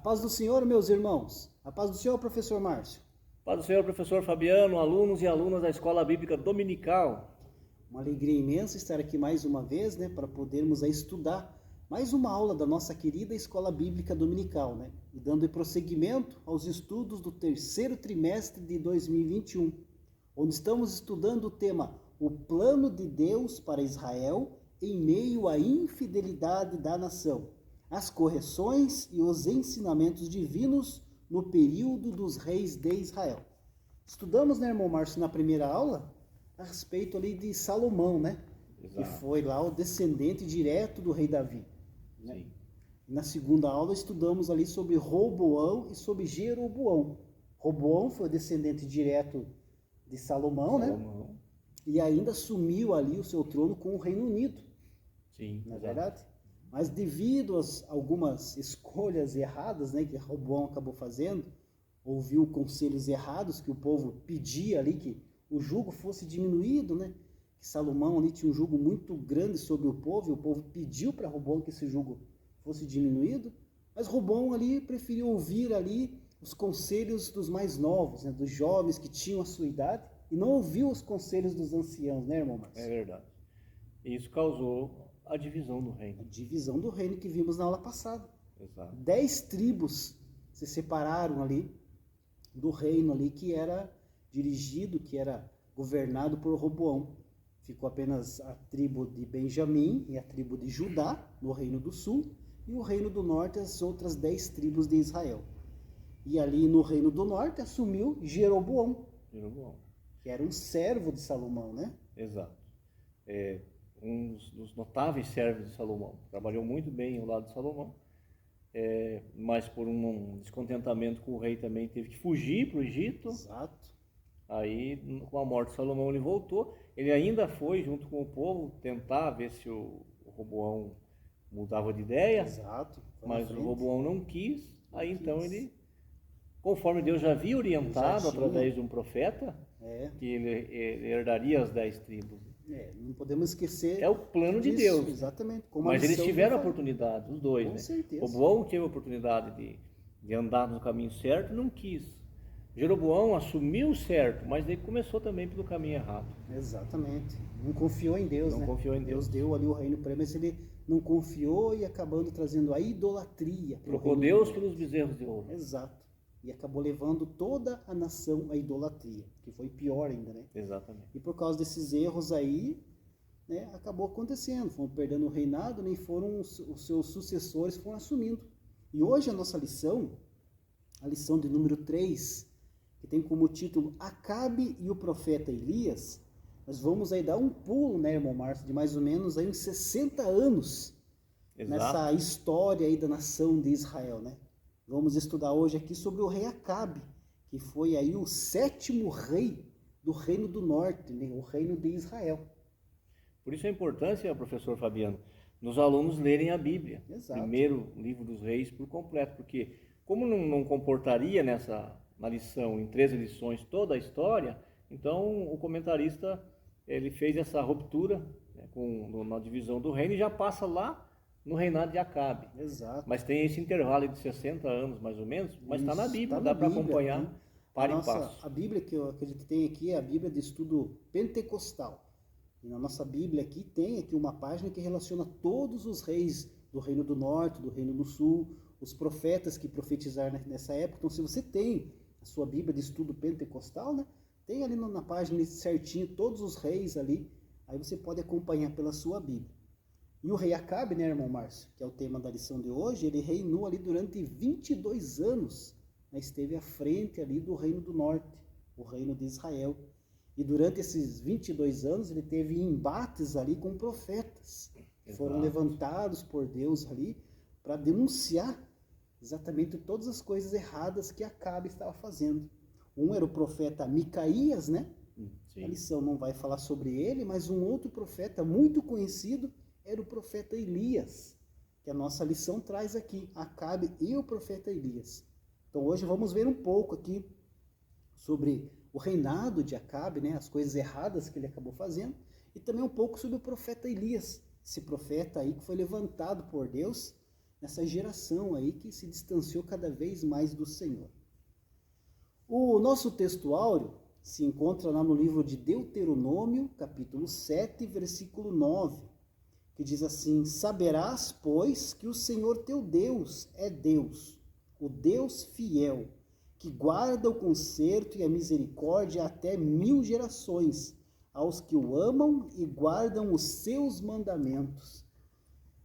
paz do Senhor, meus irmãos. A paz do Senhor, professor Márcio. Paz do Senhor, professor Fabiano, alunos e alunas da Escola Bíblica Dominical. Uma alegria imensa estar aqui mais uma vez, para podermos estudar mais uma aula da nossa querida Escola Bíblica Dominical, E dando prosseguimento aos estudos do terceiro trimestre de 2021, onde estamos estudando o tema O Plano de Deus para Israel em meio à infidelidade da nação, as correções e os ensinamentos divinos no período dos reis de Israel. Estudamos, irmão Márcio, na primeira aula, a respeito ali de Salomão, Exato. Que foi lá o descendente direto do rei Davi. Sim. Na segunda aula estudamos ali sobre Roboão e sobre Jeroboão. Roboão foi o descendente direto de Salomão, E ainda assumiu ali o seu trono com o Reino Unido. Sim, não é verdade? Mas devido a algumas escolhas erradas, que Roboão acabou fazendo, ouviu conselhos errados que o povo pedia ali que o jugo fosse diminuído, Que Salomão ali tinha um jugo muito grande sobre o povo, e o povo pediu para Roboão que esse jugo fosse diminuído, mas Roboão ali preferiu ouvir ali os conselhos dos mais novos, dos jovens que tinham a sua idade, e não ouviu os conselhos dos anciãos, irmão Márcio? É verdade. E isso causou a divisão do reino. A divisão do reino que vimos na aula passada. Exato. 10 tribos se separaram ali do reino ali que era dirigido, que era governado por Roboão. Ficou apenas a tribo de Benjamim e a tribo de Judá, no reino do sul, e o reino do norte, as outras 10 tribos de Israel. E ali no reino do norte assumiu Jeroboão, que era um servo de Salomão, Exato. Um dos notáveis servos de Salomão. Trabalhou muito bem ao lado de Salomão, mas por um descontentamento com o rei também teve que fugir para o Egito. Exato. Aí, com a morte de Salomão, ele voltou. Ele ainda foi, junto com o povo, tentar ver se o Roboão mudava de ideia. Exato. Mas o Roboão não quis. Então ele, conforme Deus já havia orientado através de um profeta, que ele herdaria as 10 tribos. Não podemos esquecer. É o plano disso, de Deus. Exatamente. Mas eles tiveram a oportunidade, os dois. Com certeza. Roboão teve a oportunidade de andar no caminho certo e não quis. Jeroboão assumiu certo, mas daí começou também pelo caminho errado. Exatamente. Não confiou em Deus, Não confiou em Deus. Deus deu ali o reino para ele, mas ele não confiou e acabando trazendo a idolatria. Trocou Deus pelos bezerros de ouro. Exato. E acabou levando toda a nação à idolatria, que foi pior ainda, Exatamente. E por causa desses erros aí, acabou acontecendo. Foram perdendo o reinado, nem foram os seus sucessores foram assumindo. E hoje a nossa lição, a lição de número 3, que tem como título Acabe e o profeta Elias, nós vamos aí dar um pulo, irmão Márcio, de mais ou menos aí uns 60 anos. Exato. Nessa história aí da nação de Israel, Vamos estudar hoje aqui sobre o rei Acabe, que foi aí o 7º rei do reino do norte, o reino de Israel. Por isso a importância, professor Fabiano, nos alunos lerem a Bíblia. Exato. Primeiro livro dos reis por completo, porque como não comportaria na lição, em 13 lições, toda a história, então o comentarista ele fez essa ruptura na divisão do reino e já passa lá no reinado de Acabe. Exato. Mas tem esse intervalo de 60 anos, mais ou menos, mas está na Bíblia, dá para acompanhar para e passo. A Bíblia que a gente tem aqui é a Bíblia de estudo pentecostal. E na nossa Bíblia aqui tem aqui uma página que relaciona todos os reis do reino do norte, do reino do sul, os profetas que profetizaram nessa época. Então, se você tem a sua Bíblia de estudo pentecostal, tem ali na página certinho todos os reis ali, aí você pode acompanhar pela sua Bíblia. E o rei Acabe, irmão Márcio, que é o tema da lição de hoje, ele reinou ali durante 22 anos, esteve à frente ali do reino do norte, o reino de Israel. E durante esses 22 anos ele teve embates ali com profetas, que foram levantados por Deus ali para denunciar exatamente todas as coisas erradas que Acabe estava fazendo. Um era o profeta Micaías, Sim. A lição não vai falar sobre ele, mas um outro profeta muito conhecido era o profeta Elias, que a nossa lição traz aqui, Acabe e o profeta Elias. Então hoje vamos ver um pouco aqui sobre o reinado de Acabe, as coisas erradas que ele acabou fazendo, e também um pouco sobre o profeta Elias, esse profeta aí que foi levantado por Deus, nessa geração aí que se distanciou cada vez mais do Senhor. O nosso texto áureo se encontra lá no livro de Deuteronômio, capítulo 7, versículo 9, que diz assim: Saberás, pois, que o Senhor teu Deus é Deus, o Deus fiel, que guarda o conserto e a misericórdia até 1000 gerações, aos que o amam e guardam os seus mandamentos.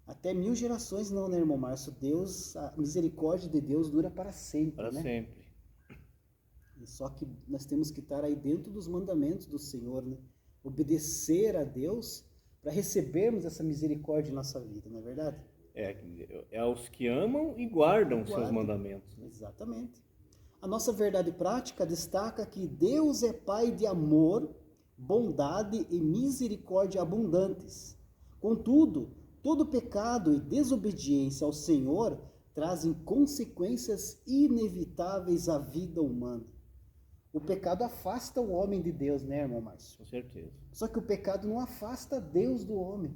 Até 1000 gerações não, né, irmão Márcio? Deus, a misericórdia de Deus dura para sempre, Para né? sempre. Só que nós temos que estar aí dentro dos mandamentos do Senhor, né? Obedecer a Deus para recebermos essa misericórdia em nossa vida, não é verdade? É aos que amam e guardam os seus mandamentos. Né? Exatamente. A nossa verdade prática destaca que Deus é Pai de amor, bondade e misericórdia abundantes. Contudo, todo pecado e desobediência ao Senhor trazem consequências inevitáveis à vida humana. O pecado afasta o homem de Deus, né, irmão Márcio? Com certeza. Só que o pecado não afasta Deus do homem.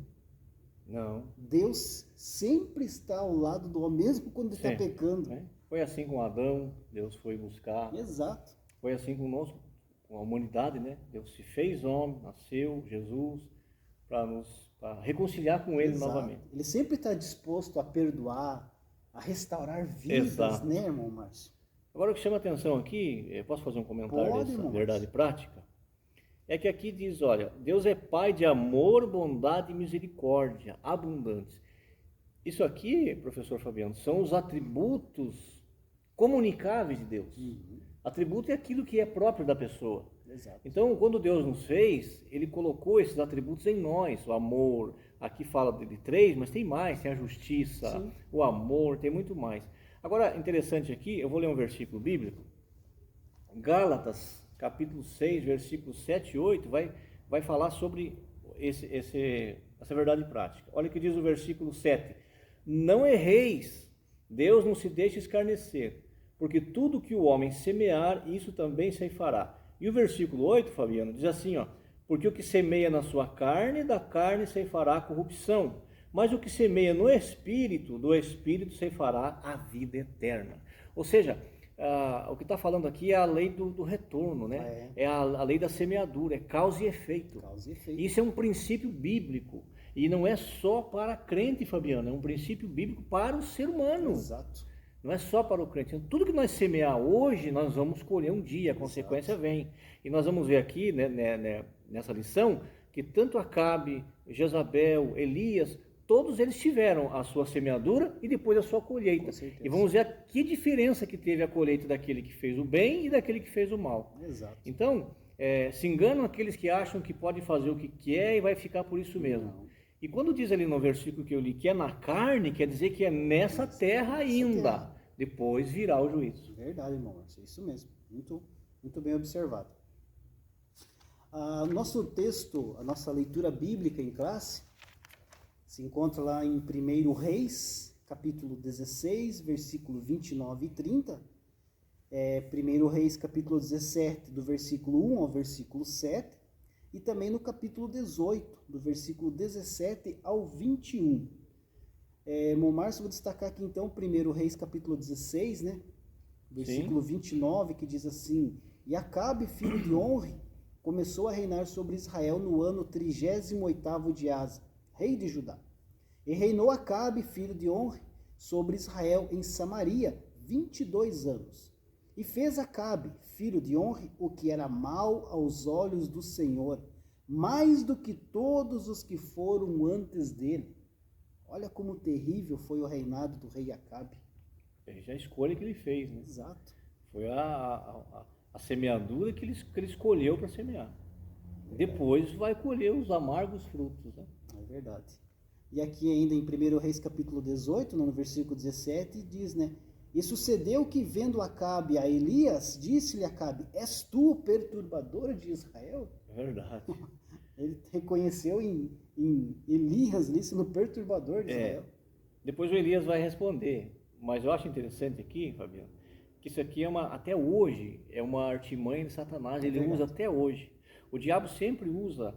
Não. Deus sempre está ao lado do homem, mesmo quando ele está pecando. Né? Foi assim com Adão, Deus foi buscar. Exato. Foi assim conosco, com a humanidade, né? Deus se fez homem, nasceu, Jesus, para reconciliar com Ele novamente. Ele sempre está disposto a perdoar, a restaurar vidas, Exato. né, irmão Márcio? Agora, o que chama atenção aqui, eu posso fazer um comentário Pode, dessa irmão verdade Márcio. prática? É que aqui diz, olha, Deus é Pai de amor, bondade e misericórdia, abundantes. Isso aqui, professor Fabiano, são os atributos comunicáveis de Deus. Atributo é aquilo que é próprio da pessoa. Exato. Então, quando Deus nos fez, Ele colocou esses atributos em nós, o amor, aqui fala de 3, mas tem mais, tem a justiça, Sim. o amor, tem muito mais. Agora, interessante aqui, eu vou ler um versículo bíblico, Gálatas, capítulo 6, versículos 7 e 8, vai falar sobre essa verdade prática. Olha o que diz o versículo 7, não erreis, Deus não se deixa escarnecer, porque tudo que o homem semear, isso também ceifará. E o versículo 8, Fabiano, diz assim, ó, porque o que semeia na sua carne, da carne ceifará a corrupção, mas o que semeia no Espírito, do Espírito ceifará a vida eterna. Ou seja, o que está falando aqui é a lei do retorno, né? É a lei da semeadura, é causa e efeito. Causa e efeito. Isso é um princípio bíblico. E não é só para crente, Fabiano, é um princípio bíblico para o ser humano. Exato. Não é só para o crente. Tudo que nós semear hoje, nós vamos colher um dia, a consequência vem. E nós vamos ver aqui, né, nessa lição, que tanto Acabe, Jezabel, Elias, todos eles tiveram a sua semeadura e depois a sua colheita. E vamos ver que diferença que teve a colheita daquele que fez o bem e daquele que fez o mal. Exato. Então, se enganam aqueles que acham que podem fazer o que quer e vai ficar por isso mesmo. Não. E quando diz ali no versículo que eu li que é na carne, quer dizer que é nessa terra ainda. Depois virá o juízo. Verdade, irmão. É isso mesmo. Muito, muito bem observado. Nosso texto, a nossa leitura bíblica em classe, se encontra lá em 1 Reis, capítulo 16, versículo 29 e 30. 1 Reis, capítulo 17, do versículo 1 ao versículo 7. E também no capítulo 18, do versículo 17 ao 21. Irmão Márcio, vou destacar aqui então 1 Reis capítulo 16, né? Versículo 29, que diz assim: E Acabe, filho de Onri, começou a reinar sobre Israel no ano 38º de Asa, rei de Judá. E reinou Acabe, filho de Onri, sobre Israel em Samaria 22 anos. E fez Acabe, filho de Onri, o que era mal aos olhos do Senhor, mais do que todos os que foram antes dele. Olha como terrível foi o reinado do rei Acabe. Já a escolha que ele fez, né? Exato. Foi a semeadura que ele escolheu para semear. Depois vai colher os amargos frutos, né? É verdade. E aqui ainda em 1 Reis capítulo 18, no versículo 17, diz, né? E sucedeu que, vendo Acabe a Elias, disse-lhe Acabe, és tu o perturbador de Israel? É verdade. Ele reconheceu em Elias ali sendo perturbador de Israel. Depois o Elias vai responder, mas eu acho interessante aqui, Fabiano, que isso aqui até hoje, é uma artimanha de Satanás, ele usa até hoje. O diabo sempre usa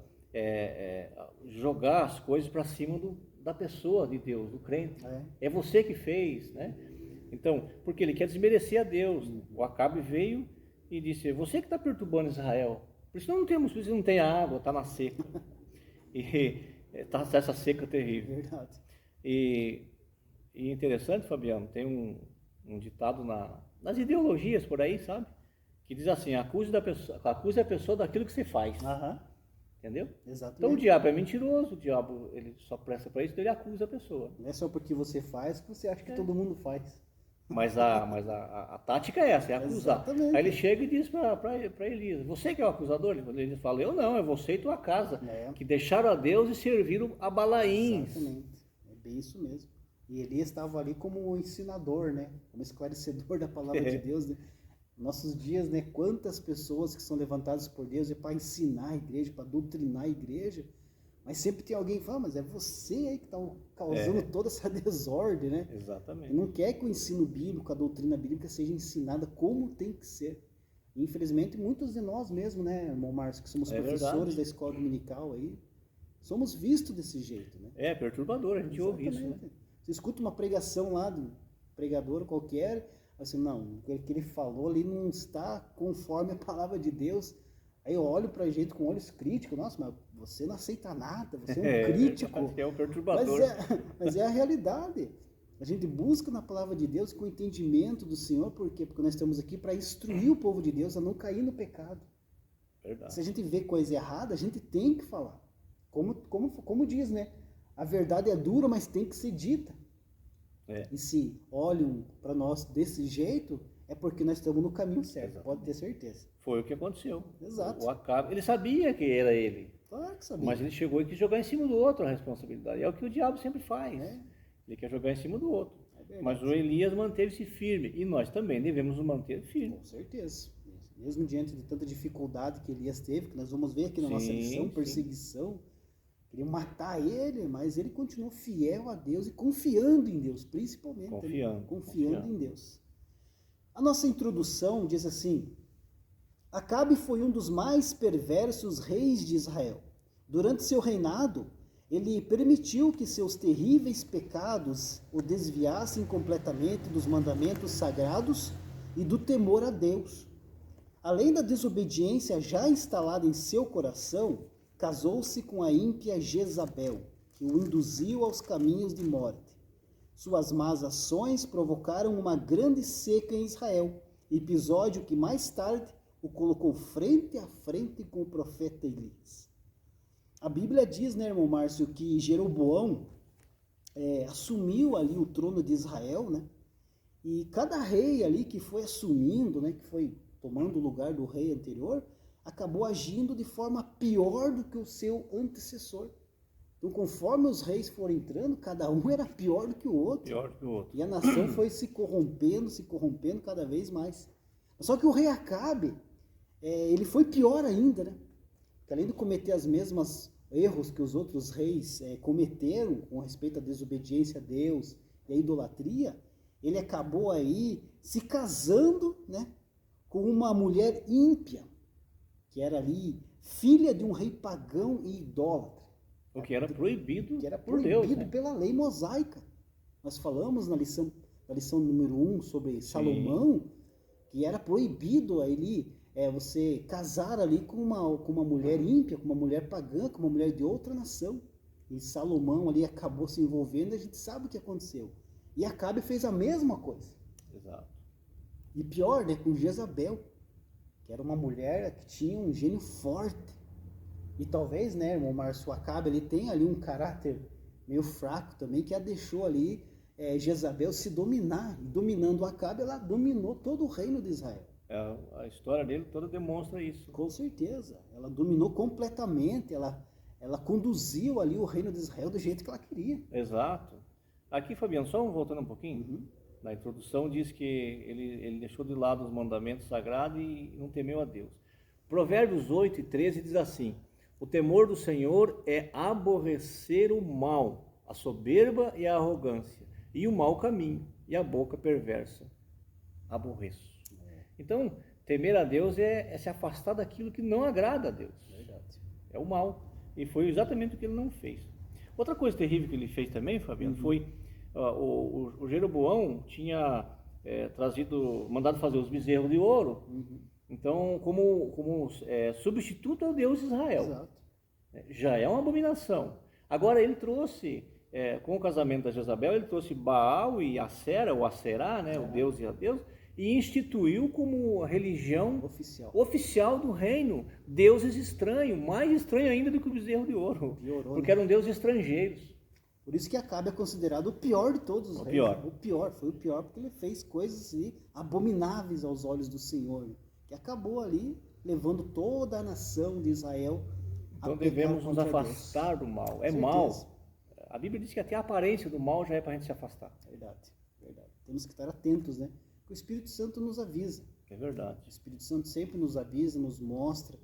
jogar as coisas para cima da pessoa de Deus, do crente. É. É você que fez, né? Então, porque ele quer desmerecer a Deus. O Acabe veio e disse, você que está perturbando Israel, por isso por isso não tem água, está na seca. E está essa seca terrível. Verdade. E interessante, Fabiano, tem um ditado nas ideologias por aí, sabe? Que diz assim, acuse a pessoa daquilo que você faz. Aham. Entendeu? Exatamente. Então o diabo é mentiroso, o diabo ele só presta para isso, então ele acusa a pessoa. Não é só porque você faz que você acha que todo mundo faz. Mas a tática é essa, é acusar. Exatamente. Aí ele chega e diz para Elias, você que é o acusador? Ele fala, eu não, é você e tua casa, que deixaram a Deus e serviram a Balaíns. Exatamente, é bem isso mesmo. E Elias estava ali como um ensinador, né? Como esclarecedor da palavra de Deus, né? Nossos dias, né? Quantas pessoas que são levantadas por Deus é para ensinar a igreja, para doutrinar a igreja, mas sempre tem alguém que fala, mas é você aí que está causando toda essa desordem, né? Exatamente. E não quer que o ensino bíblico, a doutrina bíblica seja ensinada como tem que ser. E, infelizmente, muitos de nós mesmo, né, irmão Márcio, que somos professores da escola dominical aí, somos vistos desse jeito, né? É perturbador, a gente ouve isso, né? Você escuta uma pregação lá do pregador qualquer, assim, não, o que ele falou ali não está conforme a palavra de Deus. Aí eu olho pra gente com olhos críticos, nossa, mas você não aceita nada, você é um crítico. É um perturbador. Mas é a realidade. A gente busca na palavra de Deus com o entendimento do Senhor, por quê? Porque nós estamos aqui para instruir o povo de Deus a não cair no pecado. Verdade. Se a gente vê coisa errada, a gente tem que falar. Como diz, né? A verdade é dura, mas tem que ser dita. E se olham para nós desse jeito, é porque nós estamos no caminho certo, pode ter certeza. Foi o que aconteceu. Exato. O Acabe, ele sabia que era ele. Claro que sabia. Mas ele chegou e quis jogar em cima do outro a responsabilidade. É o que o diabo sempre faz. Ele quer jogar em cima do outro. Mas o Elias manteve-se firme. E nós também devemos nos manter firmes. Com certeza. Mesmo diante de tanta dificuldade que Elias teve, que nós vamos ver aqui na nossa lição, perseguição, queriam matar ele, mas ele continuou fiel a Deus e confiando em Deus, principalmente. Confiando em Deus. A nossa introdução diz assim: Acabe foi um dos mais perversos reis de Israel. Durante seu reinado, ele permitiu que seus terríveis pecados o desviassem completamente dos mandamentos sagrados e do temor a Deus. Além da desobediência já instalada em seu coração, casou-se com a ímpia Jezabel, que o induziu aos caminhos de morte. Suas más ações provocaram uma grande seca em Israel, episódio que mais tarde o colocou frente a frente com o profeta Elias. A Bíblia diz, né, irmão Márcio, que Jeroboão assumiu ali o trono de Israel, né? E cada rei ali que foi assumindo, né, que foi tomando o lugar do rei anterior, acabou agindo de forma pior do que o seu antecessor. Então, conforme os reis foram entrando, cada um era pior do que o outro. E a nação foi se corrompendo cada vez mais. Só que o rei Acabe, ele foi pior ainda, né? Porque além de cometer as mesmas erros que os outros reis cometeram com respeito à desobediência a Deus e à idolatria, ele acabou aí se casando, né, com uma mulher ímpia, que era ali filha de um rei pagão e idólatra. O que era proibido que era por proibido Deus, né? pela lei mosaica. Nós falamos na lição número 1 sobre Salomão, que era proibido ali você casar ali com uma mulher ímpia, com uma mulher pagã, com uma mulher de outra nação. E Salomão ali acabou se envolvendo e a gente sabe o que aconteceu. E Acabe fez a mesma coisa. Exato. E pior, né, com Jezabel, que era uma mulher que tinha um gênio forte. E talvez, né, irmão Márcio, Acabe, ele tem ali um caráter meio fraco também, que a deixou ali Jezabel se dominar. E dominando Acabe, ela dominou todo o reino de Israel. A história dele toda demonstra isso. Com certeza. Ela dominou completamente, ela conduziu ali o reino de Israel do jeito que ela queria. Exato. Aqui, Fabiano, só voltando um pouquinho, na introdução diz que ele deixou de lado os mandamentos sagrados e não temeu a Deus. Provérbios 8 e 13 diz assim: o temor do Senhor é aborrecer o mal, a soberba e a arrogância, e o mau caminho, e a boca perversa. Aborreço. Então, temer a Deus é se afastar daquilo que não agrada a Deus. Verdade. É o mal. E foi exatamente o que ele não fez. Outra coisa terrível que ele fez também, Fabiano, foi o Jeroboão tinha mandado fazer os bezerros de ouro, então como substituto ao Deus Israel. Exato. Já é uma abominação. Agora ele trouxe, com o casamento da Jezabel, ele trouxe Baal e Acera, ou Acerá, né, o Deus e a Deus, e instituiu como religião oficial do reino deuses estranhos, mais estranho ainda do que o bezerro de ouro, porque eram deuses estrangeiros. Por isso que Acabe é considerado o pior de todos os reis. Foi o pior porque ele fez coisas ali abomináveis aos olhos do Senhor, que acabou ali levando toda a nação de Israel a Então devemos nos afastar do mal. É mal. A Bíblia diz que até a aparência do mal já é para a gente se afastar. Verdade. Temos que estar atentos, né? O Espírito Santo nos avisa. É verdade. O Espírito Santo sempre nos avisa, nos mostra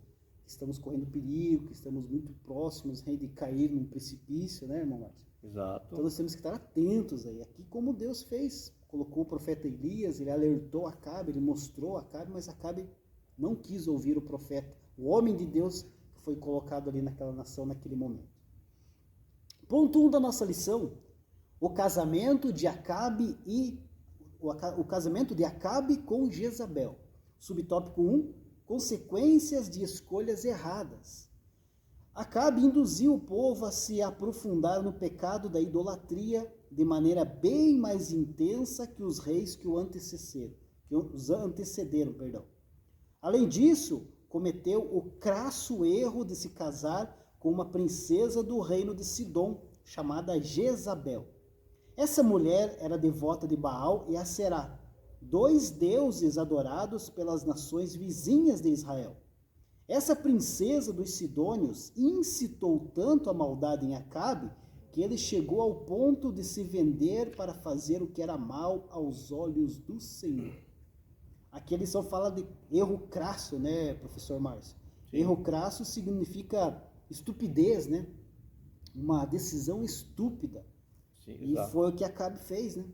que estamos correndo perigo, que estamos muito próximos de cair num precipício, né, irmão Márcio? Exato. Então nós temos que estar atentos aí. Aqui como Deus fez, colocou o profeta Elias, ele alertou Acabe, ele mostrou Acabe, mas Acabe não quis ouvir o profeta, o homem de Deus que foi colocado ali naquela nação naquele momento. Ponto 1 da nossa lição: o casamento de Acabe com Jezabel. Subtópico 1: consequências de escolhas erradas. Acabe induziu o povo a se aprofundar no pecado da idolatria de maneira bem mais intensa que os reis que os antecederam. Além disso, cometeu o crasso erro de se casar com uma princesa do reino de Sidom, chamada Jezabel. Essa mulher era devota de Baal e Acerá, dois deuses adorados pelas nações vizinhas de Israel. Essa princesa dos Sidônios incitou tanto a maldade em Acabe que ele chegou ao ponto de se vender para fazer o que era mal aos olhos do Senhor. Aqui ele só fala de erro crasso, né, professor Márcio? Sim. Erro crasso significa estupidez, né? Uma decisão estúpida. Sim, e foi o que Acabe fez, né?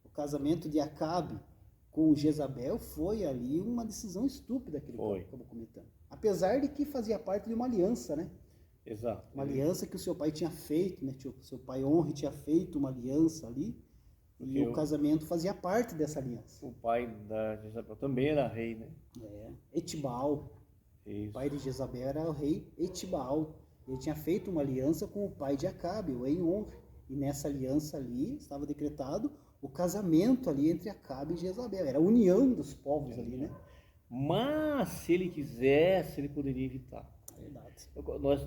O casamento de Acabe com Jezabel foi ali uma decisão estúpida que ele acabou cometendo. Apesar de que fazia parte de uma aliança, né? Exato. Uma aliança que o seu pai tinha feito, né? O seu pai Onri tinha feito uma aliança ali. Porque e o casamento fazia parte dessa aliança. O pai da Jezabel também era rei, né? Etibal. Isso. O pai de Jezabel era o rei Etibal. Ele tinha feito uma aliança com o pai de Acabe, o rei Onri. E nessa aliança ali estava decretado o casamento ali entre Acabe e Jezabel. Era a união dos povos ali, né? Mas se ele quisesse, ele poderia evitar. Verdade.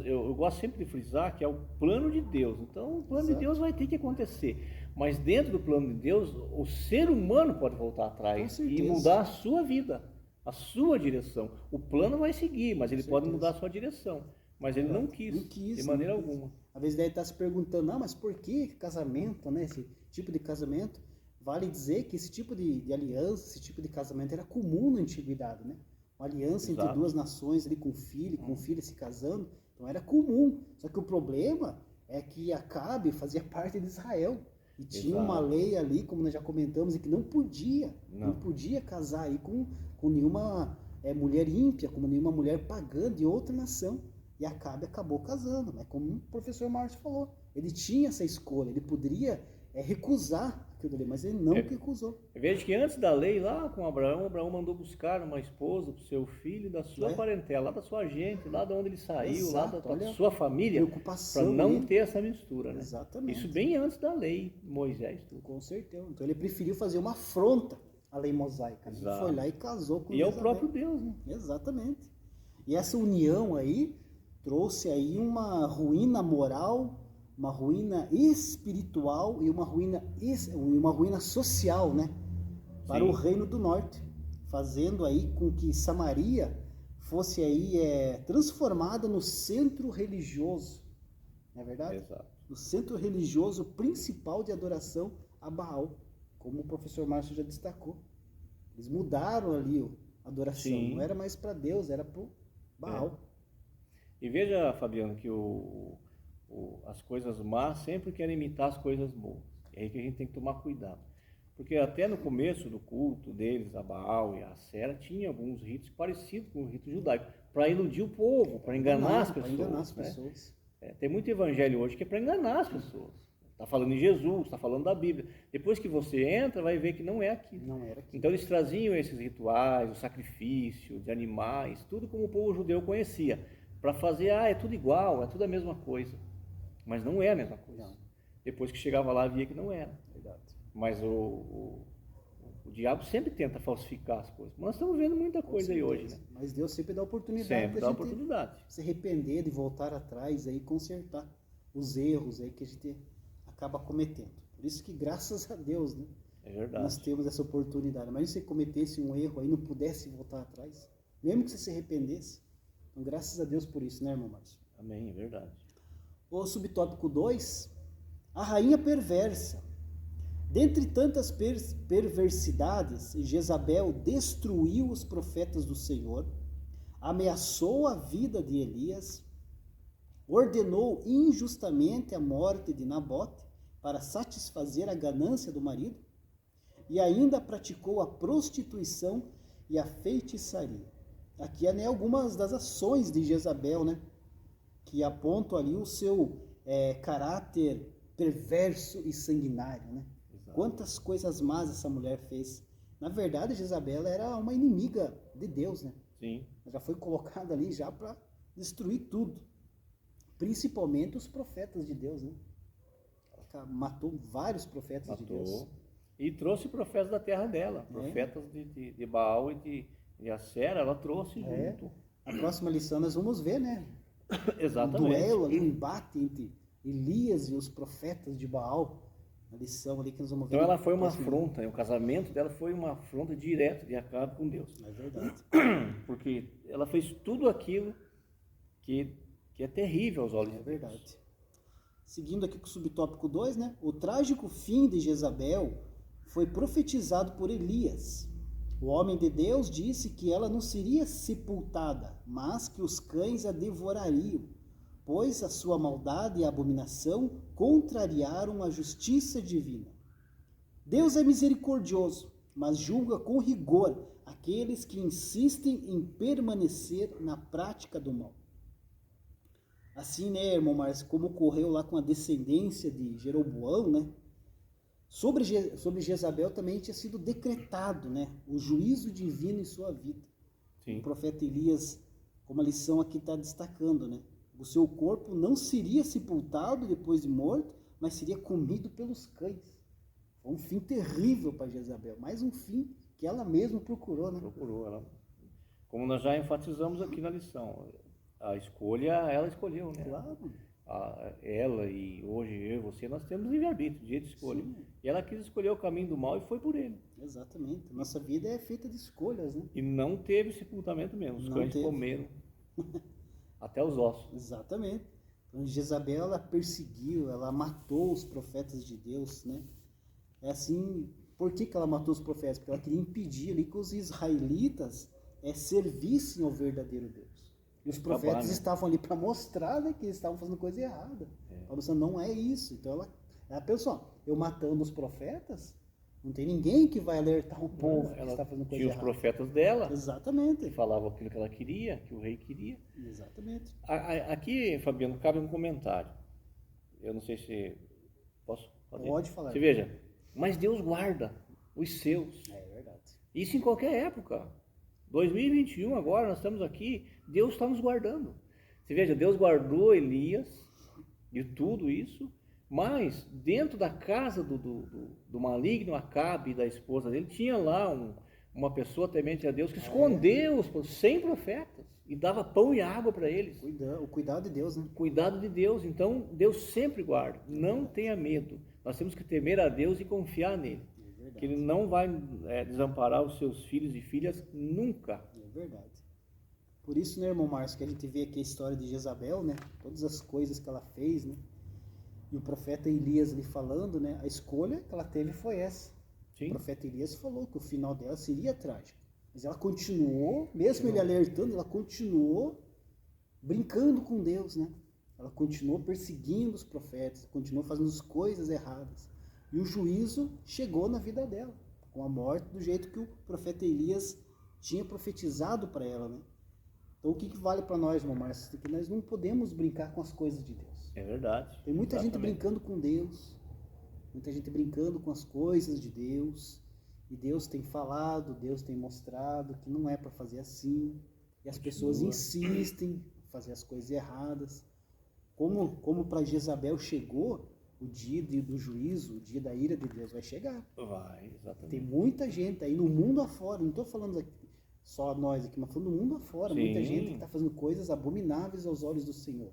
Eu gosto sempre de frisar que é o plano de Deus. Então o plano de Deus vai ter que acontecer. Mas dentro do plano de Deus, o ser humano pode voltar atrás e mudar a sua vida, a sua direção. O plano vai seguir, mas ele pode mudar a sua direção. Mas ele não quis de maneira alguma. Às vezes deve estar se perguntando, mas por que casamento, né? Esse tipo de casamento? Vale dizer que esse tipo de aliança, esse tipo de casamento era comum na antiguidade, né? Uma aliança entre duas nações ali com filha se casando, então era comum. Só que o problema é que Acabe fazia parte de Israel e tinha uma lei ali, como nós já comentamos, e que não podia casar aí com nenhuma mulher ímpia, como nenhuma mulher pagã de outra nação. E Acabe acabou casando, mas como o professor Márcio falou, ele tinha essa escolha, ele poderia recusar aquilo ali, mas ele não recusou. Veja que antes da lei, lá com Abraão mandou buscar uma esposa para o seu filho da sua parentela, lá da sua gente, lá de onde ele saiu, lá da sua família, para não ter essa mistura, né? Exatamente. Isso bem antes da lei de Moisés. Com certeza. Então ele preferiu fazer uma afronta à lei mosaica. Ele foi lá e casou com Isabel. É o próprio Deus, né? Exatamente. E essa união aí trouxe aí uma ruína moral, uma ruína espiritual e uma ruína social, né? Para o reino do norte, fazendo aí com que Samaria fosse aí transformada no centro religioso, não é verdade? Exato. No centro religioso principal de adoração a Baal, como o professor Márcio já destacou. Eles mudaram ali a adoração, não era mais para Deus, era para o Baal. E veja, Fabiano, que as coisas más sempre querem imitar as coisas boas. É aí que a gente tem que tomar cuidado. Porque até no começo do culto deles, a Baal e a Acera, tinha alguns ritos parecidos com o rito judaico, para iludir o povo, para enganar as pessoas. Tem muito evangelho hoje que é para enganar as pessoas. Está falando em Jesus, está falando da Bíblia. Depois que você entra, vai ver que não é aquilo. Não era aquilo. Então eles traziam esses rituais, o sacrifício de animais, tudo como o povo judeu conhecia, para fazer, é tudo igual, é tudo a mesma coisa. Mas não é a mesma coisa. Não. Depois que chegava lá, via que não era. Verdade. Mas o diabo sempre tenta falsificar as coisas. Nós estamos vendo muita coisa aí hoje, né? Mas Deus sempre dá oportunidade Sempre da dá gente oportunidade. se arrepender, de voltar atrás e consertar os erros aí que a gente acaba cometendo. Por isso que, graças a Deus, né? É verdade. Nós temos essa oportunidade. Mas se você cometesse um erro aí, não pudesse voltar atrás, mesmo que você se arrependesse. Então, graças a Deus por isso, né, irmão Márcio? Amém, é verdade. O subtópico 2, a rainha perversa. Dentre tantas perversidades, Jezabel destruiu os profetas do Senhor, ameaçou a vida de Elias, ordenou injustamente a morte de Nabote para satisfazer a ganância do marido e ainda praticou a prostituição e a feitiçaria. Aqui é, né, algumas das ações de Jezabel, né, que apontam ali o seu caráter perverso e sanguinário, né? Quantas coisas más essa mulher fez. Na verdade, Jezabel era uma inimiga de Deus, né? Sim. Ela já foi colocada ali já para destruir tudo. Principalmente os profetas de Deus, né? Ela matou vários profetas de Deus. E trouxe profetas da terra dela. Profetas de Baal e de Acera, ela trouxe junto. A próxima lição nós vamos ver, né? Exatamente. Um duelo ali, um embate entre Elias e os profetas de Baal. A lição ali que nós vamos ver. Então ela foi uma afronta, o casamento dela foi uma afronta direta de Acabe com Deus. É verdade. Porque ela fez tudo aquilo que é terrível aos olhos de Deus. É verdade. Seguindo aqui com o subtópico 2, né? O trágico fim de Jezabel foi profetizado por Elias. O homem de Deus disse que ela não seria sepultada, mas que os cães a devorariam, pois a sua maldade e abominação contrariaram a justiça divina. Deus é misericordioso, mas julga com rigor aqueles que insistem em permanecer na prática do mal. Assim, né, irmão Márcio, como ocorreu lá com a descendência de Jeroboão, né? Sobre Jezabel também tinha sido decretado, né, o juízo divino em sua vida. Sim. O profeta Elias, como a lição aqui está destacando, né? O seu corpo não seria sepultado depois de morto, mas seria comido pelos cães. Foi um fim terrível para Jezabel, mais um fim que ela mesma procurou, né? Procurou. Como nós já enfatizamos aqui na lição, a escolha, ela escolheu, né? Claro. Ela e hoje eu e você, nós temos livre-arbítrio, direito de escolha. Sim. E ela quis escolher o caminho do mal e foi por ele. Exatamente. Nossa vida é feita de escolhas, né? E não teve sepultamento mesmo. Os cães comeram até os ossos. Exatamente. Então, Jezabel, ela perseguiu, ela matou os profetas de Deus, né? É assim, por que ela matou os profetas? Porque ela queria impedir ali que os israelitas servissem ao verdadeiro Deus. E os profetas estavam ali para mostrar, né, que eles estavam fazendo coisa errada. Ela pensou, não é isso. Então ela pensou, eu matando os profetas, não tem ninguém que vai alertar o povo que está fazendo coisa errada. Tinha os profetas dela. Exatamente. Que falavam aquilo que ela queria, que o rei queria. Exatamente. Aqui, Fabiano, cabe um comentário. Eu não sei se posso fazer. Pode falar. Você veja, mas Deus guarda os seus. É verdade. Isso em qualquer época. 2021 agora, nós estamos aqui, Deus está nos guardando. Você veja, Deus guardou Elias de tudo isso, mas dentro da casa do maligno Acabe e da esposa dele, tinha lá uma pessoa temente a Deus que escondeu os 100 profetas e dava pão e água para eles. O cuidado de Deus, né? Cuidado de Deus. Então, Deus sempre guarda. Não tenha medo. Nós temos que temer a Deus e confiar nele. Que ele não vai desamparar os seus filhos e filhas nunca. É verdade. Por isso, né, irmão Márcio, que a gente vê aqui a história de Jezabel, né? Todas as coisas que ela fez, né? E o profeta Elias ali falando, né? A escolha que ela teve foi essa. Sim. O profeta Elias falou que o final dela seria trágico. Mas ela continuou, mesmo ele alertando, ela continuou brincando com Deus, né? Ela continuou perseguindo os profetas, continuou fazendo as coisas erradas. E o juízo chegou na vida dela, com a morte do jeito que o profeta Elias tinha profetizado para ela, né? Então o que vale para nós, irmão Márcio? Que nós não podemos brincar com as coisas de Deus. É verdade. Tem muita gente Exatamente. brincando com Deus, muita gente brincando com as coisas de Deus, e Deus tem falado, Deus tem mostrado que não é para fazer assim, e as pessoas insistem em fazer as coisas erradas. Como para Jezabel chegou o dia do juízo, o dia da ira de Deus vai chegar. Vai, exatamente. Tem muita gente aí no mundo afora, não estou falando aqui, só nós aqui, mas falando no mundo afora, Sim. muita gente que está fazendo coisas abomináveis aos olhos do Senhor.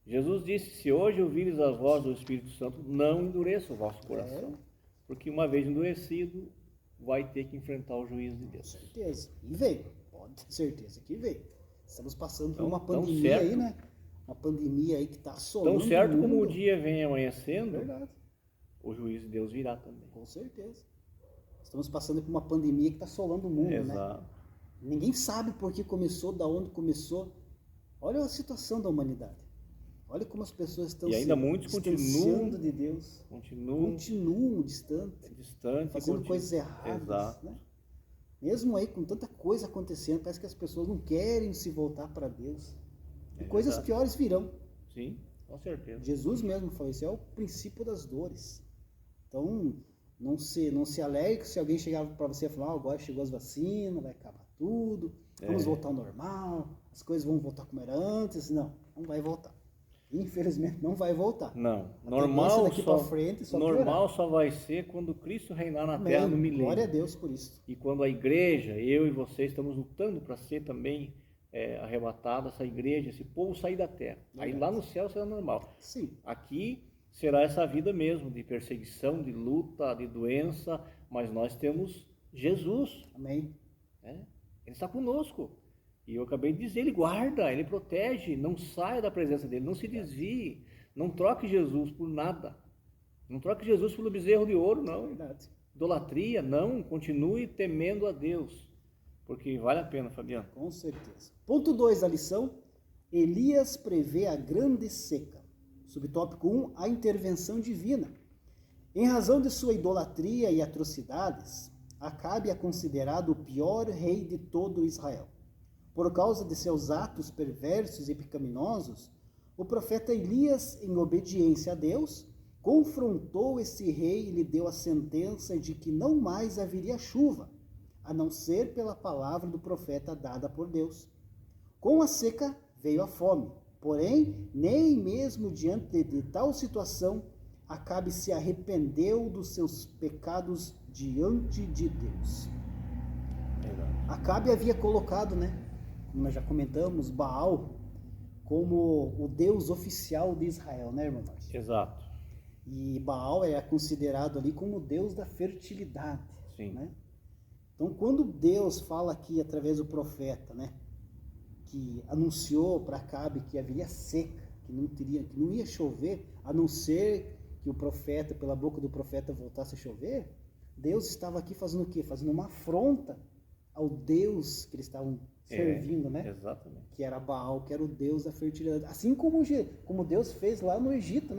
Jesus disse, se hoje ouvires a voz do Espírito Santo, não endureça o vosso coração. Porque uma vez endurecido, vai ter que enfrentar o juízo de Com Deus. certeza. E veio, pode ter certeza que veio. Estamos passando por uma Tão pandemia certo. aí, né? Uma pandemia aí que está assolando Tão certo o como o mundo. dia vem amanhecendo, Verdade, o juízo de Deus virá também. com certeza. Estamos passando por uma pandemia que está assolando o mundo, né? Exato. Ninguém sabe por que começou, da onde começou. Olha a situação da humanidade. Olha como as pessoas estão E ainda se muitos distanciando de Deus. Continuam Distantes, distantes. fazendo coisas erradas. Exato. Né? Mesmo aí com tanta coisa acontecendo, parece que as pessoas não querem se voltar para Deus. E coisas verdade. piores virão. Sim, com certeza. Jesus mesmo falou, isso é o princípio das dores. Então, não se alegre se alguém chegar para você e falar, agora chegou as vacinas, vai acabar tudo, vamos voltar ao normal, as coisas vão voltar como era antes. Não vai voltar. Infelizmente não vai voltar. Não, A normal tendência daqui só, para frente só normal só vai ser quando Cristo reinar na Amém. terra no milênio. Glória a Deus por isso. E quando a igreja, eu e você, estamos lutando para ser também arrebatada, essa igreja, esse povo sair da terra. Aí lá no céu será normal. Sim. Aqui será essa vida mesmo, de perseguição, de luta, de doença, mas nós temos Jesus. Amém. Ele está conosco. E eu acabei de dizer, ele guarda, ele protege, não saia da presença dele, não se desvie, não troque Jesus por nada. Não troque Jesus pelo bezerro de ouro, não. Verdade. Idolatria, não. Continue temendo a Deus, porque vale a pena, Fabiano. Com certeza. Ponto 2 da lição, Elias prevê a grande seca. Subtópico 1, a intervenção divina. Em razão de sua idolatria e atrocidades, Acabe é considerado o pior rei de todo Israel. Por causa de seus atos perversos e pecaminosos, o profeta Elias, em obediência a Deus, confrontou esse rei e lhe deu a sentença de que não mais haveria chuva, a não ser pela palavra do profeta dada por Deus. Com a seca veio a fome, porém, nem mesmo diante de tal situação, Acabe se arrependeu dos seus pecados diante de Deus. Acabe havia colocado, como nós já comentamos, Baal como o Deus oficial de Israel, né, irmão Márcio? Exato. E Baal é considerado ali como o Deus da fertilidade. Sim. Né? Então, quando Deus fala aqui através do profeta, que anunciou para Acabe que haveria seca, que não ia chover, a não ser que o profeta, pela boca do profeta, voltasse a chover, Deus estava aqui fazendo o quê? Fazendo uma afronta ao Deus que eles estavam servindo, Exatamente. Que era Baal, que era o Deus da fertilidade. Assim como Deus fez lá no Egito,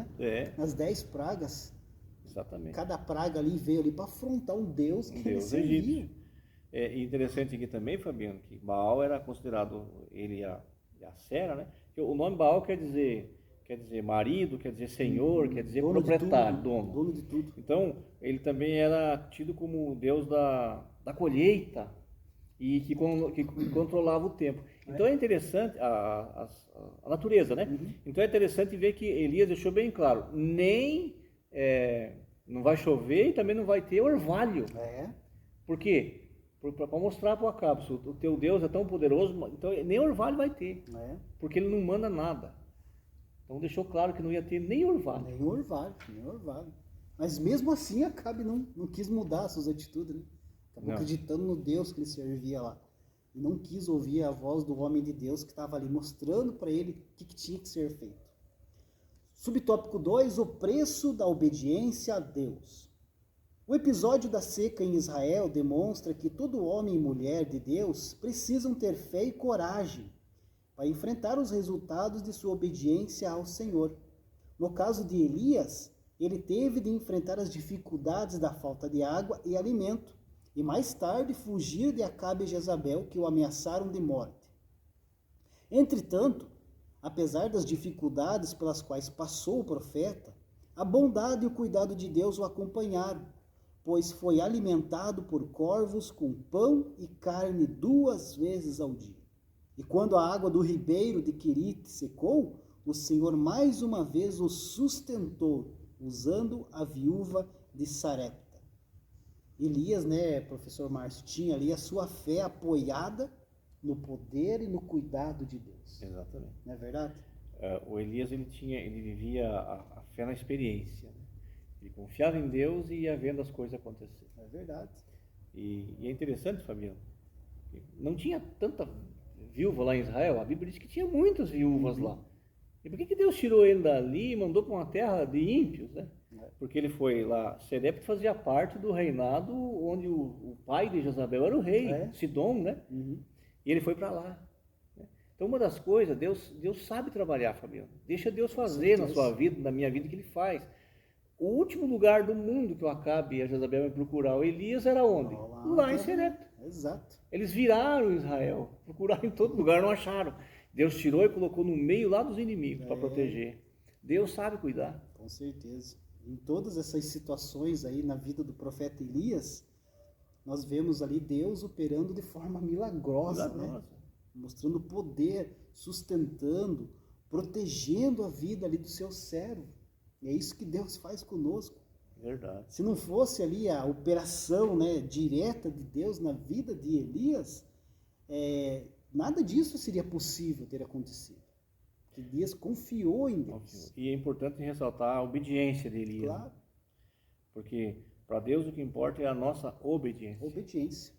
Nas 10 pragas. Exatamente. Cada praga ali veio ali para afrontar um Deus que eles serviam. Egípcio. É interessante aqui também, Fabiano, que Baal era considerado, ele e a Sera, né? Que o nome Baal quer dizer marido, quer dizer senhor, quer dizer proprietário, dono de tudo. Então, ele também era tido como Deus da colheita e que controlava o tempo. Então é interessante a natureza, né? Então é interessante ver que Elias deixou bem claro, não vai chover e também não vai ter orvalho. Por quê? Para mostrar para o Acabe, se o teu Deus é tão poderoso, então nem orvalho vai ter, porque ele não manda nada. Então deixou claro que não ia ter nem orvalho. Nem orvalho. Mas mesmo assim Acabe não quis mudar as suas atitudes, Acabou acreditando no Deus que ele servia lá. E não quis ouvir a voz do homem de Deus que estava ali mostrando para ele o que tinha que ser feito. Subtópico 2, o preço da obediência a Deus. O episódio da seca em Israel demonstra que todo homem e mulher de Deus precisam ter fé e coragem para enfrentar os resultados de sua obediência ao Senhor. No caso de Elias, ele teve de enfrentar as dificuldades da falta de água e alimento, e mais tarde fugir de Acabe e Jezabel, que o ameaçaram de morte. Entretanto, apesar das dificuldades pelas quais passou o profeta, a bondade e o cuidado de Deus o acompanharam, pois foi alimentado por corvos com pão e carne 2 vezes ao dia. E quando a água do ribeiro de Querite secou, o Senhor mais uma vez o sustentou, usando a viúva de Sarepta. Elias, né, professor Márcio, tinha ali a sua fé apoiada no poder e no cuidado de Deus. Exatamente. Não é verdade? O Elias, ele vivia a fé na experiência, né? Ele confiava em Deus e ia vendo as coisas acontecer. É verdade. E é interessante, Fabiano, não tinha tanta viúva lá em Israel. A Bíblia diz que tinha muitas viúvas lá. E por que Deus tirou ele dali e mandou para uma terra de ímpios, né? Porque ele foi lá, Serepta fazia parte do reinado onde o pai de Jezabel era o rei, Sidom, né? E ele foi para lá. Então, uma das coisas, Deus sabe trabalhar, Fabiano. Deixa Deus fazer na sua vida, na minha vida, o que Ele faz. O último lugar do mundo que o Acabe e a Jezabel iam procurar o Elias era onde? Lá em Serepta. Exato. Eles viraram Israel, procuraram em todo lugar, não acharam. Deus tirou e colocou no meio lá dos inimigos para proteger. Deus sabe cuidar. Com certeza. Em todas essas situações aí na vida do profeta Elias, nós vemos ali Deus operando de forma milagrosa, né? Mostrando poder, sustentando, protegendo a vida ali do seu servo. E é isso que Deus faz conosco. Verdade. Se não fosse ali a operação, né, direta de Deus na vida de Elias, nada disso seria possível ter acontecido. Que Elias confiou em Deus. E é importante ressaltar a obediência de Elias. Claro. Porque para Deus o que importa é a nossa obediência. Obediência.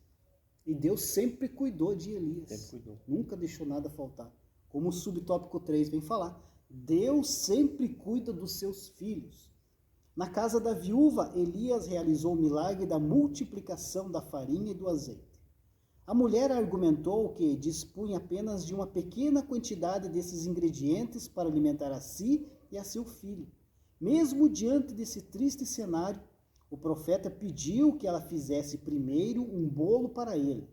E Deus sempre cuidou de Elias. Sempre cuidou. Nunca deixou nada faltar. Como o subtópico 3 vem falar, Deus sempre cuida dos seus filhos. Na casa da viúva, Elias realizou o milagre da multiplicação da farinha e do azeite. A mulher argumentou que dispunha apenas de uma pequena quantidade desses ingredientes para alimentar a si e a seu filho. Mesmo diante desse triste cenário, o profeta pediu que ela fizesse primeiro um bolo para ele.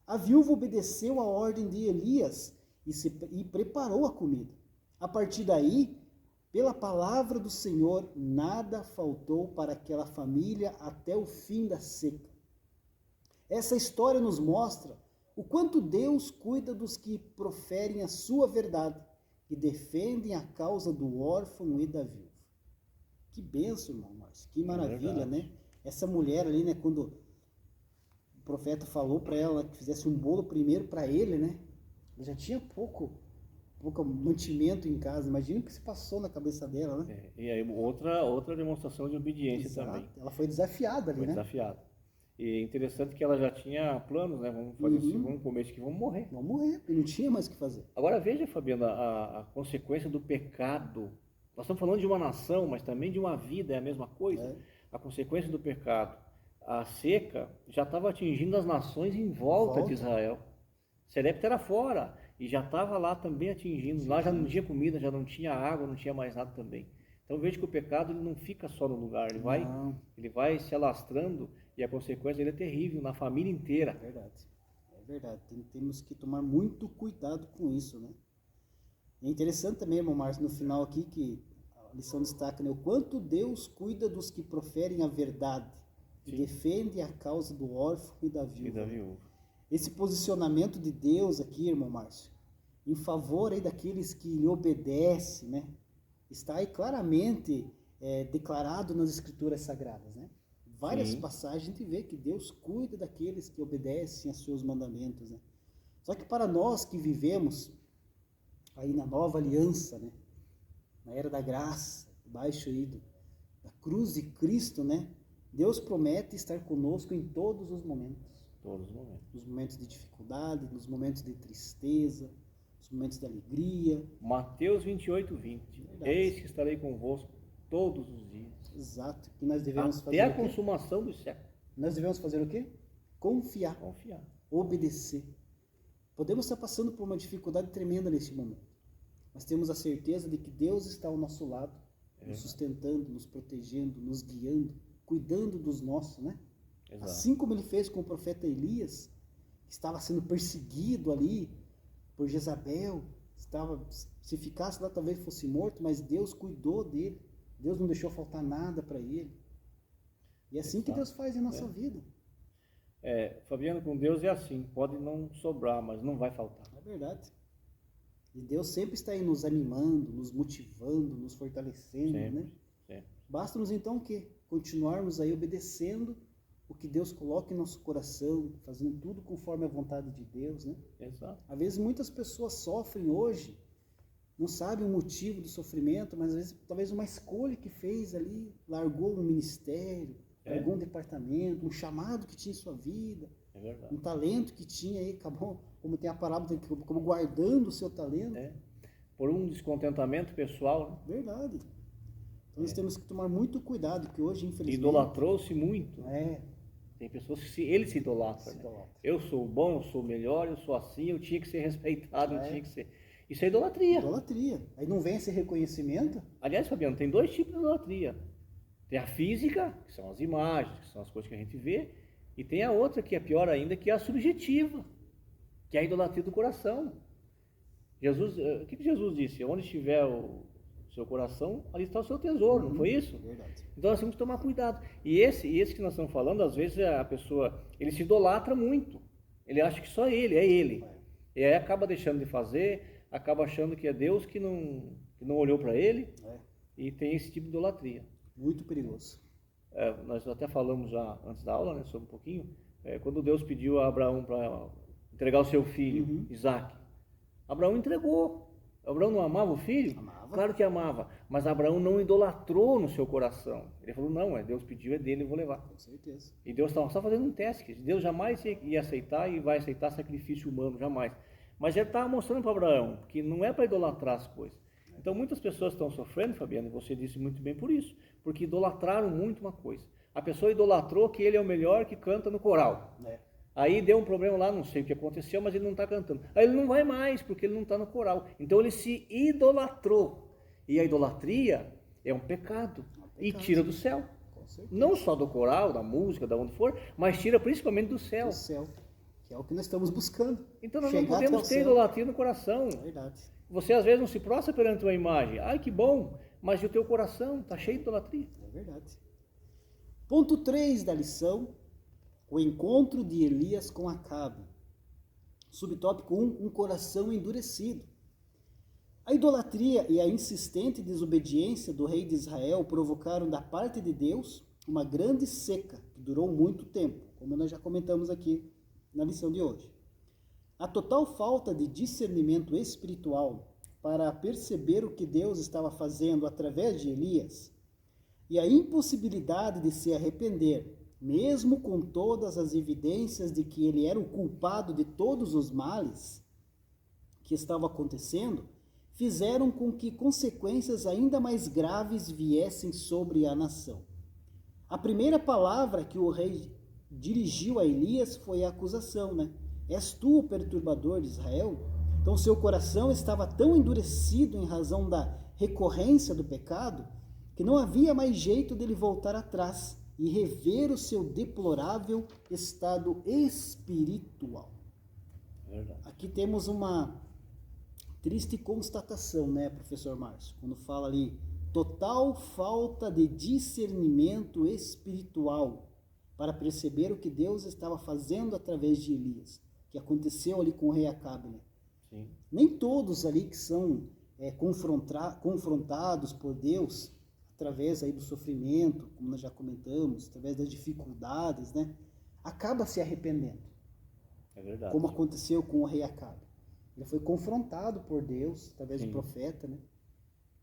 A viúva obedeceu a ordem de Elias e preparou a comida. A partir daí, pela palavra do Senhor, nada faltou para aquela família até o fim da seca. Essa história nos mostra o quanto Deus cuida dos que proferem a sua verdade e defendem a causa do órfão e da viúva. Que bênção, irmão Márcio, que maravilha, né? Essa mulher ali, né, quando o profeta falou para ela que fizesse um bolo primeiro para ele, né? Ela já tinha pouco mantimento em casa. Imagina o que se passou na cabeça dela, né? E aí outra demonstração de obediência. Exato. Também. Ela foi desafiada ali, foi né? Desafiada. E é interessante que ela já tinha planos, né? Vamos fazer isso, vamos comer isso aqui, vamos morrer. Vamos morrer, porque não tinha mais o que fazer. Agora veja, Fabiana, a consequência do pecado. Nós estamos falando de uma nação, mas também de uma vida, é a mesma coisa. A consequência do pecado. A seca já estava atingindo as nações em volta de Israel. Serepta era fora e já estava lá também atingindo. Sim. Lá já não tinha comida, já não tinha água, não tinha mais nada também. Então veja que o pecado ele não fica só no lugar, ele vai se alastrando e a consequência dele é terrível na família inteira. É verdade. É verdade. Temos que tomar muito cuidado com isso, né? É interessante também, irmão Márcio, no final aqui, que a lição destaca, né, o quanto Deus cuida dos que proferem a verdade e defende a causa do órfão e da viúva. Esse posicionamento de Deus aqui, irmão Márcio, em favor aí daqueles que lhe obedecem, né, está aí claramente declarado nas Escrituras Sagradas, né? Várias passagens a gente vê que Deus cuida daqueles que obedecem a seus mandamentos, né? Só que para nós que vivemos aí na nova aliança, né, na era da graça, debaixo aí da cruz de Cristo, né, Deus promete estar conosco em todos os momentos. Todos os momentos. Nos momentos de dificuldade, nos momentos de tristeza, nos momentos de alegria. Mateus 28:20. Eis que estarei convosco todos os dias. Exato. E nós devemos fazer até a consumação do século. Nós devemos fazer o quê? Confiar. Obedecer. Podemos estar passando por uma dificuldade tremenda neste momento, mas temos a certeza de que Deus está ao nosso lado, nos sustentando, nos protegendo, nos guiando, cuidando dos nossos, né? Exato. Assim como ele fez com o profeta Elias, que estava sendo perseguido ali por Jezabel, se ficasse lá talvez fosse morto, mas Deus cuidou dele. Deus não deixou faltar nada para ele. E é assim que Deus faz em nossa vida. Fabiano, com Deus é assim, pode não sobrar, mas não vai faltar. É verdade. E Deus sempre está aí nos animando, nos motivando, nos fortalecendo, né? Sempre. Basta-nos então que continuarmos aí obedecendo o que Deus coloca em nosso coração, fazendo tudo conforme a vontade de Deus, né? Exato. Às vezes muitas pessoas sofrem hoje, não sabem o motivo do sofrimento, mas às vezes talvez uma escolha que fez ali, largou um ministério, largou um departamento, um chamado que tinha em sua vida, um talento que tinha aí, acabou, como tem a palavra, como guardando o seu talento. Por um descontentamento pessoal. Né? Verdade. Então nós temos que tomar muito cuidado, que hoje, infelizmente... Idolatrou-se muito. Tem pessoas que ele se idolatra. Né? Eu sou bom, eu sou melhor, eu sou assim, eu tinha que ser respeitado, eu tinha que ser... Isso é idolatria. Idolatria. Aí não vem esse reconhecimento? Aliás, Fabiano, tem 2 tipos de idolatria. Tem a física, que são as imagens, que são as coisas que a gente vê, e tem a outra, que é pior ainda, que é a subjetiva, que é a idolatria do coração. O que Jesus disse? Onde estiver o seu coração, ali está o seu tesouro, não foi isso? Verdade. Então nós temos que tomar cuidado. E esse que nós estamos falando, às vezes a pessoa, ele se idolatra muito. Ele acha que só ele, é ele. E aí acaba deixando de fazer, acaba achando que é Deus que não olhou para ele, e tem esse tipo de idolatria. Muito perigoso. Nós até falamos já antes da aula, né, sobre um pouquinho, quando Deus pediu a Abraão para entregar o seu filho, Isaac. Abraão entregou. Abraão não amava o filho? Amava. Claro que amava, mas Abraão não idolatrou no seu coração. Ele falou, não, Deus pediu, é dele, eu vou levar. Com certeza. E Deus estava só fazendo um teste, Deus jamais ia aceitar e vai aceitar sacrifício humano, jamais. Mas ele estava mostrando para Abraão que não é para idolatrar as coisas. Então muitas pessoas estão sofrendo, Fabiano, e você disse muito bem por isso, porque idolatraram muito uma coisa. A pessoa idolatrou que ele é o melhor que canta no coral. Aí deu um problema lá, não sei o que aconteceu, mas ele não está cantando. Aí ele não vai mais, porque ele não está no coral. Então ele se idolatrou. E a idolatria é um pecado. E tira do céu. Não só do coral, da música, da onde for, mas tira principalmente do céu. Do céu, que é o que nós estamos buscando. Então nós não podemos ter idolatria no coração. Verdade. Você às vezes não se prostra perante uma imagem. Ai, que bom, mas o teu coração está cheio de idolatria. É verdade. Ponto 3 da lição, o encontro de Elias com Acabe. Subtópico 1, um coração endurecido. A idolatria e a insistente desobediência do rei de Israel provocaram da parte de Deus uma grande seca que durou muito tempo, como nós já comentamos aqui na lição de hoje. A total falta de discernimento espiritual para perceber o que Deus estava fazendo através de Elias e a impossibilidade de se arrepender, mesmo com todas as evidências de que ele era o culpado de todos os males que estavam acontecendo, fizeram com que consequências ainda mais graves viessem sobre a nação. A primeira palavra que o rei dirigiu a Elias foi a acusação, né? És tu o perturbador de Israel? Então seu coração estava tão endurecido em razão da recorrência do pecado que não havia mais jeito dele voltar atrás e rever o seu deplorável estado espiritual. Verdade. Aqui temos uma triste constatação, né, professor Márcio? Quando fala ali, total falta de discernimento espiritual para perceber o que Deus estava fazendo através de Elias, que aconteceu ali com o rei Acabe, né? Sim. Nem todos ali que são confrontados por Deus, através aí do sofrimento, como nós já comentamos, através das dificuldades, né, acaba se arrependendo. É verdade. Como aconteceu com o rei Acabe. Ele foi confrontado por Deus, através do profeta, né,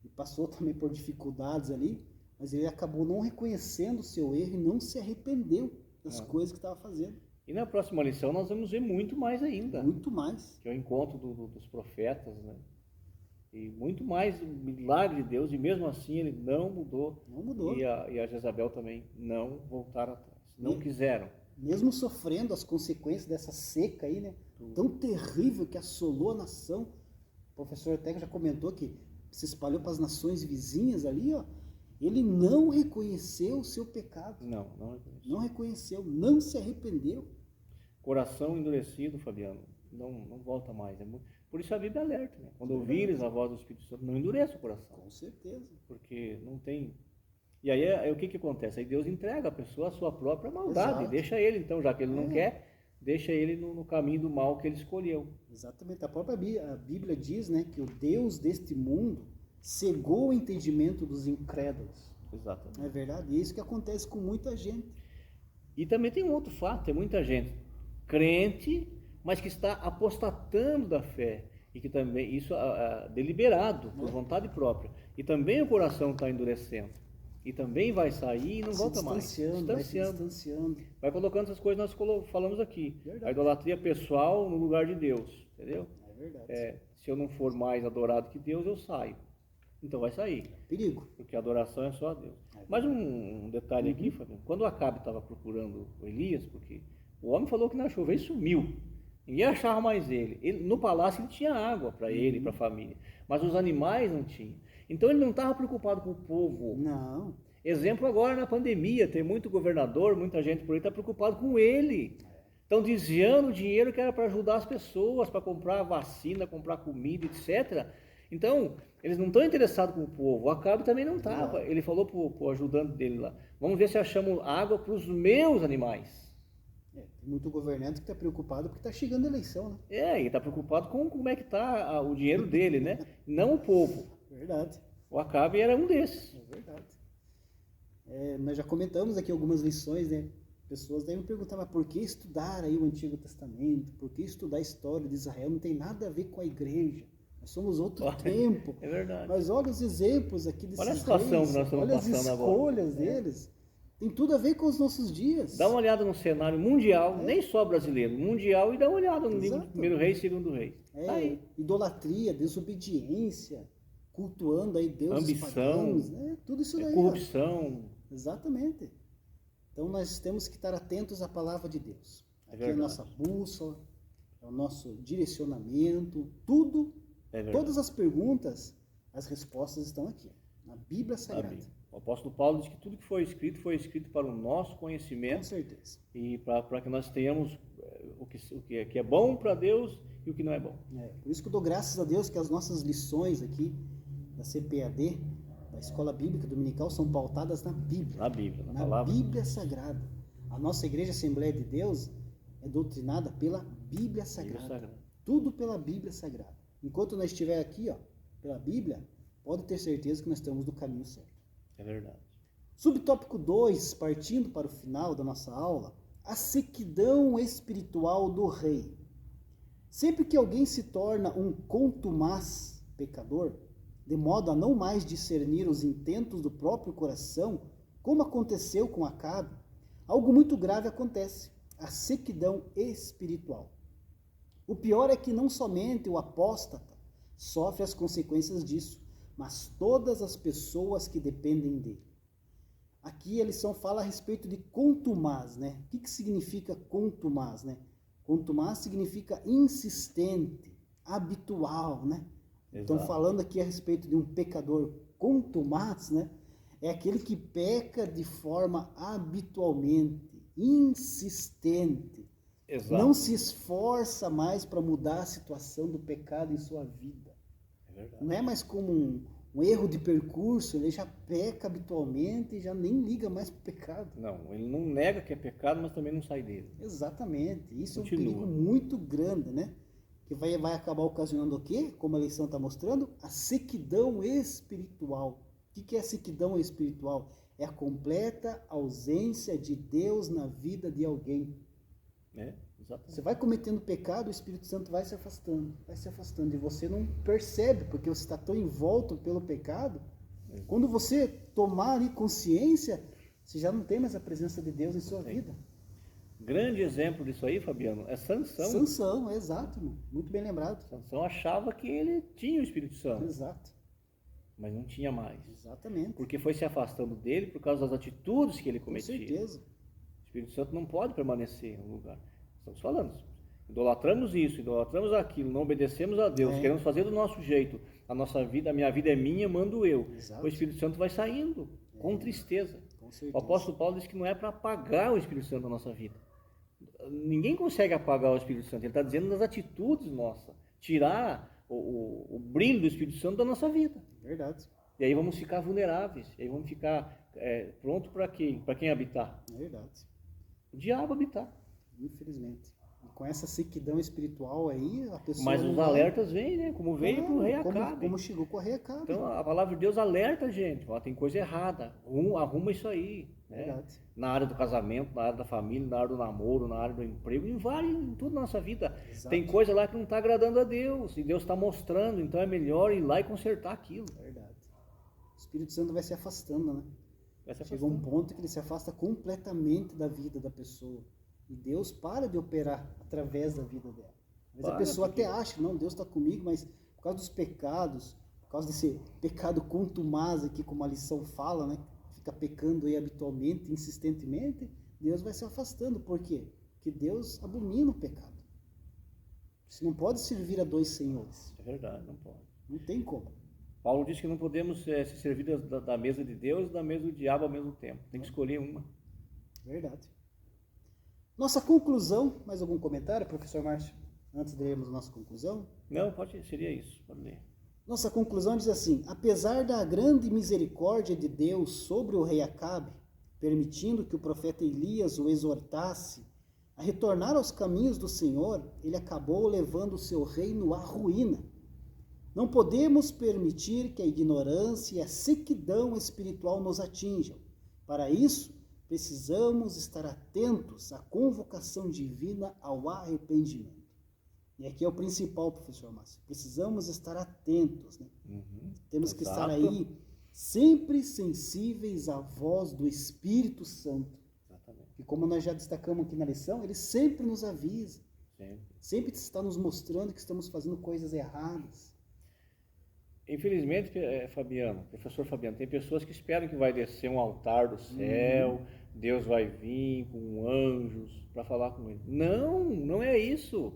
e passou também por dificuldades ali, mas ele acabou não reconhecendo o seu erro e não se arrependeu das coisas que estava fazendo. E na próxima lição nós vamos ver muito mais ainda. Muito mais. Que é o encontro dos profetas, né? E muito mais milagre de Deus, e mesmo assim ele não mudou. Não mudou. E a Jezabel também não voltaram atrás. Não quiseram. Mesmo sofrendo as consequências dessa seca aí, né? Tão terrível que assolou a nação. O professor Teca já comentou que se espalhou para as nações vizinhas ali, ó. Ele não reconheceu o seu pecado. Não reconheceu. Não reconheceu, não se arrependeu. Coração endurecido, Fabiano, não volta mais. Por isso a Bíblia alerta, né? Quando ouvires a voz do Espírito Santo, não endureça o coração. Com certeza. Porque não tem... E aí o que que acontece? Aí Deus entrega a pessoa a sua própria maldade. Exato. Deixa ele, então, já que ele não quer, deixa ele no caminho do mal que ele escolheu. Exatamente. A própria Bíblia diz, né, que o Deus deste mundo cegou o entendimento dos incrédulos. Exatamente. Não é verdade? E é isso que acontece com muita gente. E também tem um outro fato, tem muita gente crente, mas que está apostatando da fé. E que também, isso deliberado, por vontade própria. E também o coração está endurecendo. E também vai sair e não volta mais. Vai se distanciando. Vai colocando essas coisas que nós falamos aqui. Verdade. A idolatria pessoal no lugar de Deus. Entendeu? É verdade. Se eu não for mais adorado que Deus, eu saio. Então vai sair. Perigo. Porque a adoração é só a Deus. Mas um detalhe aqui, Fabiano. Quando o Acabe estava procurando o Elias, porque o homem falou que não achou, veio e sumiu. Ninguém achava mais ele. No palácio ele tinha água para ele, para a família. Mas os animais não tinham. Então ele não estava preocupado com o povo. Não. Exemplo agora na pandemia, tem muito governador, muita gente por aí está preocupado com ele. Estão desviando o dinheiro que era para ajudar as pessoas, para comprar vacina, comprar comida, etc. Então, eles não estão interessados com o povo. O Acabe também não estava. Ele falou para o ajudante dele lá, vamos ver se achamos água para os meus animais. Tem muito governante que está preocupado porque está chegando a eleição, né? E está preocupado com como é que está o dinheiro dele, né? Não o povo. Verdade. O Acabe era um desses. É verdade. Nós já comentamos aqui algumas lições, né? Pessoas devem perguntar, mas por que estudar aí o Antigo Testamento? Por que estudar a história de Israel? Não tem nada a ver com a igreja. Nós somos outro tempo. É verdade. Mas olha os exemplos aqui desses olha a situação reis, que nós estamos olha as passando agora. escolhas deles. Tem tudo a ver com os nossos dias. Dá uma olhada no cenário mundial, nem só brasileiro, mundial, e dá uma olhada no livro Exato. de 1 Reis e 2 Reis. Tá aí. Idolatria, desobediência, cultuando aí deuses Ambição, pagãos, né? Tudo isso daí. corrupção. Exatamente. Então nós temos que estar atentos à palavra de Deus. Aqui é a nossa bússola, é o nosso direcionamento, tudo, todas as perguntas, as respostas estão aqui, na Bíblia Sagrada. O apóstolo Paulo diz que tudo que foi escrito para o nosso conhecimento. Com certeza. E para que nós tenhamos o que é bom para Deus e o que não é bom. Por isso que eu dou graças a Deus que as nossas lições aqui da CPAD, da Escola Bíblica Dominical, são pautadas na Bíblia. Na Bíblia, na na palavra. Bíblia Sagrada. A nossa Igreja Assembleia de Deus é doutrinada pela Bíblia Sagrada. Tudo pela Bíblia Sagrada. Enquanto nós estiver aqui, pela Bíblia, pode ter certeza que nós estamos no caminho certo. É verdade. Subtópico 2, partindo para o final da nossa aula, a sequidão espiritual do rei. Sempre que alguém se torna um contumaz pecador, de modo a não mais discernir os intentos do próprio coração, como aconteceu com Acabe, algo muito grave acontece, a sequidão espiritual. O pior é que não somente o apóstata sofre as consequências disso, mas todas as pessoas que dependem dele. Aqui a lição fala a respeito de contumaz, né? O que significa contumaz, né? Contumaz significa insistente, habitual, né? Então, falando aqui a respeito de um pecador contumaz, né? É aquele que peca de forma habitualmente, insistente. Exato. Não se esforça mais para mudar a situação do pecado em sua vida. É verdade. Não é mais como um erro de percurso, ele já peca habitualmente e já nem liga mais para o pecado. Não, ele não nega que é pecado, mas também não sai dele. Exatamente. Isso Continua. É um perigo muito grande, né? Que vai acabar ocasionando o quê? Como a lição está mostrando, a sequidão espiritual. O que é a sequidão espiritual? É a completa ausência de Deus na vida de alguém. Exatamente. Você vai cometendo pecado, o Espírito Santo vai se afastando, e você não percebe, porque você está tão envolto pelo pecado. Quando você tomar ali consciência, você já não tem mais a presença de Deus em sua vida. Grande exemplo disso aí, Fabiano, é Sansão. Sansão, exato, muito bem lembrado. Sansão achava que ele tinha o Espírito Santo. Exato. Mas não tinha mais. Exatamente. Porque foi se afastando dele por causa das atitudes que ele cometia. Com certeza. O Espírito Santo não pode permanecer no lugar. Estamos falando. Idolatramos isso, idolatramos aquilo, não obedecemos a Deus, queremos fazer do nosso jeito. A nossa vida, a minha vida é minha, mando eu. Exato. O Espírito Santo vai saindo com tristeza. Com certeza. O apóstolo Paulo diz que não é para apagar o Espírito Santo da nossa vida. Ninguém consegue apagar o Espírito Santo. Ele está dizendo nas atitudes nossas. tirar o brilho do Espírito Santo da nossa vida. Verdade. E aí vamos ficar vulneráveis, e aí vamos ficar pronto para quem habitar? Verdade. O diabo habitar. Infelizmente. E com essa sequidão espiritual aí, a pessoa... Mas os alertas vêm, né? Como veio para o rei Acabe. Como chegou com o rei Acabe. Então a palavra de Deus alerta a gente. Ó, tem coisa errada. Arruma isso aí. Né? Verdade. Na área do casamento, na área da família, na área do namoro, na área do emprego, em tudo na nossa vida. Exato. Tem coisa lá que não está agradando a Deus. E Deus está mostrando. Então é melhor ir lá e consertar aquilo. Verdade. O Espírito Santo vai se afastando, né? Chega Chega um ponto que ele se afasta completamente da vida da pessoa. E Deus para de operar através da vida dela. Às vezes a pessoa até acha, não, Deus está comigo, mas por causa dos pecados, por causa desse pecado contumaz aqui, como a lição fala, né? Fica pecando aí habitualmente, insistentemente, Deus vai se afastando. Por quê? Porque Deus abomina o pecado. Você não pode servir a dois senhores. É verdade, não pode. Não tem como. Paulo diz que não podemos se servir da mesa de Deus e da mesa do diabo ao mesmo tempo. Tem que escolher uma. Verdade. Nossa conclusão, mais algum comentário, professor Márcio? Antes de lermos nossa conclusão? Não, seria isso, pode ler. Nossa conclusão diz assim: apesar da grande misericórdia de Deus sobre o rei Acabe, permitindo que o profeta Elias o exortasse a retornar aos caminhos do Senhor, ele acabou levando o seu reino à ruína. Não podemos permitir que a ignorância e a sequidão espiritual nos atinjam. Para isso, precisamos estar atentos à convocação divina ao arrependimento. E aqui é o principal, professor Márcio. Precisamos estar atentos, né? Temos que estar aí sempre sensíveis à voz do Espírito Santo. Exatamente. E como nós já destacamos aqui na lição, ele sempre nos avisa. Sempre está nos mostrando que estamos fazendo coisas erradas. Infelizmente, professor Fabiano, tem pessoas que esperam que vai descer um altar do céu, Deus vai vir com anjos para falar com ele. Não, não é isso.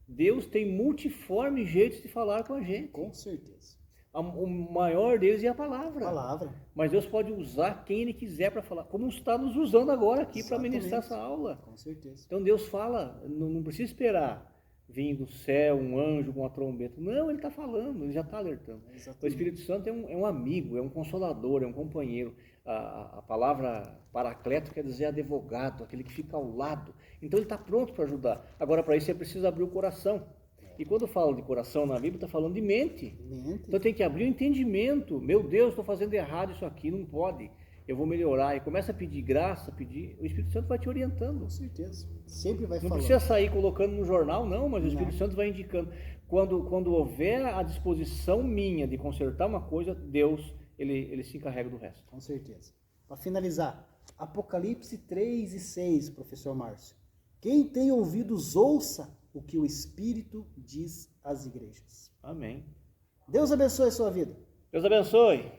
Deus tem multiforme jeitos de falar com a gente. Com certeza. O maior deles é a palavra. Palavra. Mas Deus pode usar quem Ele quiser para falar, como está nos usando agora aqui para ministrar essa aula. Com certeza. Então Deus fala, não precisa esperar vir do céu um anjo com uma trombeta. Não, Ele está falando, Ele já está alertando. Exatamente. O Espírito Santo é um amigo, é um consolador, é um companheiro. A palavra paracleto quer dizer advogado, aquele que fica ao lado. Então Ele está pronto para ajudar. Agora, para isso, é preciso abrir o coração. E quando falo de coração na Bíblia, está falando de mente. Então tem que abrir o entendimento. Meu Deus, estou fazendo errado isso aqui, não pode. Eu vou melhorar. E começa a pedir graça, o Espírito Santo vai te orientando. Com certeza. Sempre vai Não falando. precisa sair colocando no jornal, não, mas o Espírito Santo vai indicando. Quando houver a disposição minha de consertar uma coisa, Deus, ele se encarrega do resto. Com certeza. Para finalizar, Apocalipse 3 e 6, professor Márcio. Quem tem ouvidos, ouça o que o Espírito diz às igrejas. Amém. Deus abençoe a sua vida. Deus abençoe.